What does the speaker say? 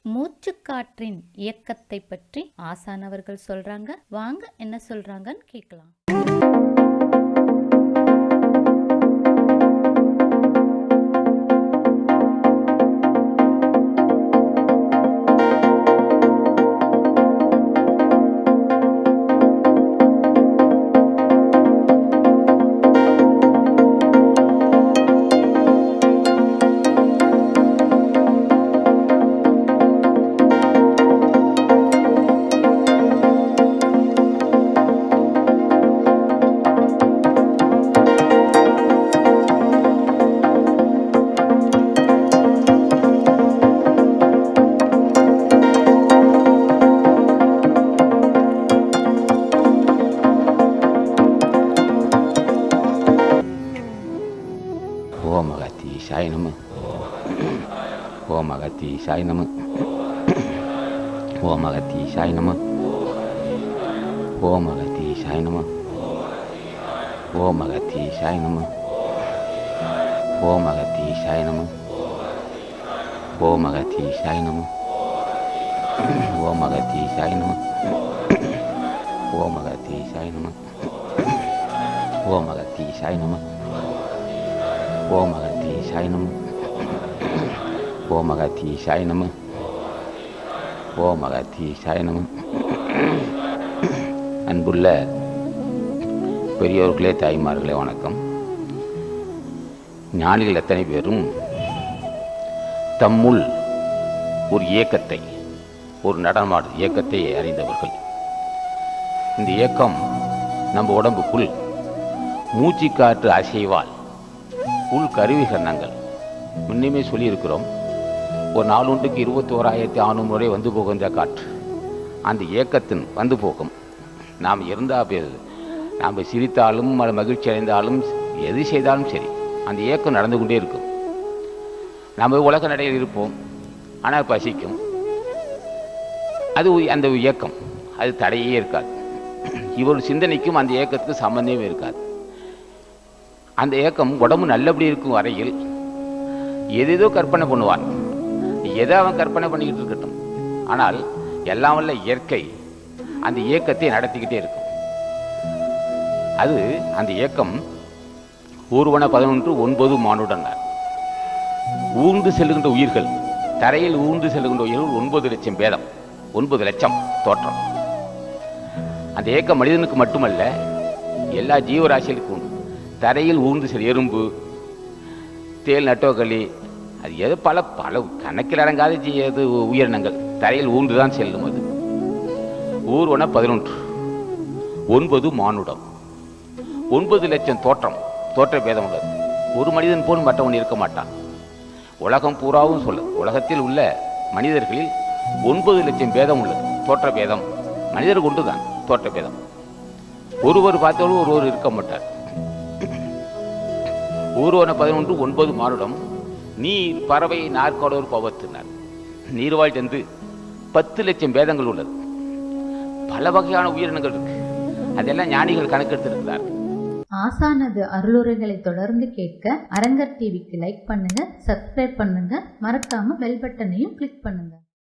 மூச்சுக்காற்றின் இயக்கத்தை பற்றி ஆசான் அவர்கள் சொல்றாங்க. வாங்க என்ன சொல்றாங்கன்னு கேட்கலாம். ஓம் அகத்தீசாய நம. ஓம் அகத்தீசாய நம. ஓம் அகத்தீசாய நம. ஓம் அகத்தீசாய நம. ஓம் அகத்தீசாய நம. ஓம் அகத்தீசாய நம. ஓம் அகத்தீசாய நம. ஓம் அகத்தீசாய நம. ஓம் அகத்தீசாய நம. ஓம் அகத்தீசாய நம. ஓம் அகத்தீசாய நம. ஓம் அகத்தீசாய நம. ஓம் அகத்தீசாய நம. அன்புள்ள பெரியோர்களே, தாய்மார்களே, வணக்கம். ஞானிகள் எத்தனை பேரும் தம்முள் ஒரு இயக்கத்தை, ஒரு நடனமாடு இயக்கத்தை அறிந்தவர்கள். இந்த இயக்கம் நம்ம உடம்புக்குள் மூச்சுக்காற்று அசைவால் உள் கருவிகரணங்கள் முன்னுமே சொல்லியிருக்கிறோம். ஒரு நாளொன்றுக்கு 21,600 முறை வந்து போகின்ற காற்று அந்த இயக்கத்தின் வந்து போகும். நாம் இருந்தால் நாம் சிரித்தாலும் மகிழ்ச்சி அடைந்தாலும் எது செய்தாலும் சரி அந்த இயக்கம் நடந்து கொண்டே இருக்கும். நாம் உலக நடையில் இருப்போம், ஆனால் பசிக்கும். அது அந்த இயக்கம் அது தடையே இருக்காது. இவர் சிந்தனைக்கும் அந்த இயக்கத்துக்கு சம்பந்தமே இருக்காது. அந்த இயக்கம் உடம்பு நல்லபடி இருக்கும் வரையில் எதேதோ கற்பனை பண்ணுவான். எதை அவன் கற்பனை பண்ணிக்கிட்டு இருக்கட்டும், ஆனால் எல்லாம் வல்ல இயற்கை அந்த இயக்கத்தை நடத்திக்கிட்டே இருக்கும். அது அந்த இயக்கம் ஊர்வன 11:9 மானுடன் ஊர்ந்து செல்லுகின்ற உயிர்கள், தரையில் ஊர்ந்து செல்லுகின்ற உயிர்கள் 9 லட்சம் பேதம், 9 லட்சம் தோற்றம். அந்த இயக்கம் மனிதனுக்கு மட்டுமல்ல, எல்லா ஜீவராசிகளுக்கும் உண்டு. தரையில் ஊர்ந்து செல் எறும்பு, தேல், நட்டோக்களி, அது எது பல கணக்கில் அடங்காத உயிரினங்கள் தரையில் ஊர்ந்து தான் செல்லும். அது ஊர்வன 11:9 மானுடம், 9 லட்சம் தோற்ற பேதம் உள்ளது. ஒரு மனிதன் போல் மற்றவன் இருக்க மாட்டான். உலகம் பூராவும் சொல்ல, உலகத்தில் உள்ள மனிதர்களில் 9 லட்சம் பேதம் உள்ளது. தோற்ற பேதம் மனிதர் கொண்டு தான் தோற்ற பேதம். ஒருவர் பார்த்தாலும் ஒருவர் இருக்க மாட்டார். ஊர்வன 11:9 மானுடம் நீர், பறவை, நாற்காடோர் பவத்தினார். நீர்வாழ் சென்று 10 லட்சம் பேதங்கள் உள்ளது. பல வகையான உயிரினங்கள் இருக்கு. அதெல்லாம் ஞானிகள் கணக்கெடுத்திருக்கிறார்கள். ஆசானது அருளுரைகளை தொடர்ந்து கேட்க அரங்கர் டிவிக்கு லைக் பண்ணுங்க, சப்ஸ்கிரைப் பண்ணுங்க, மறக்காம பெல் பட்டனையும் கிளிக் பண்ணுங்க.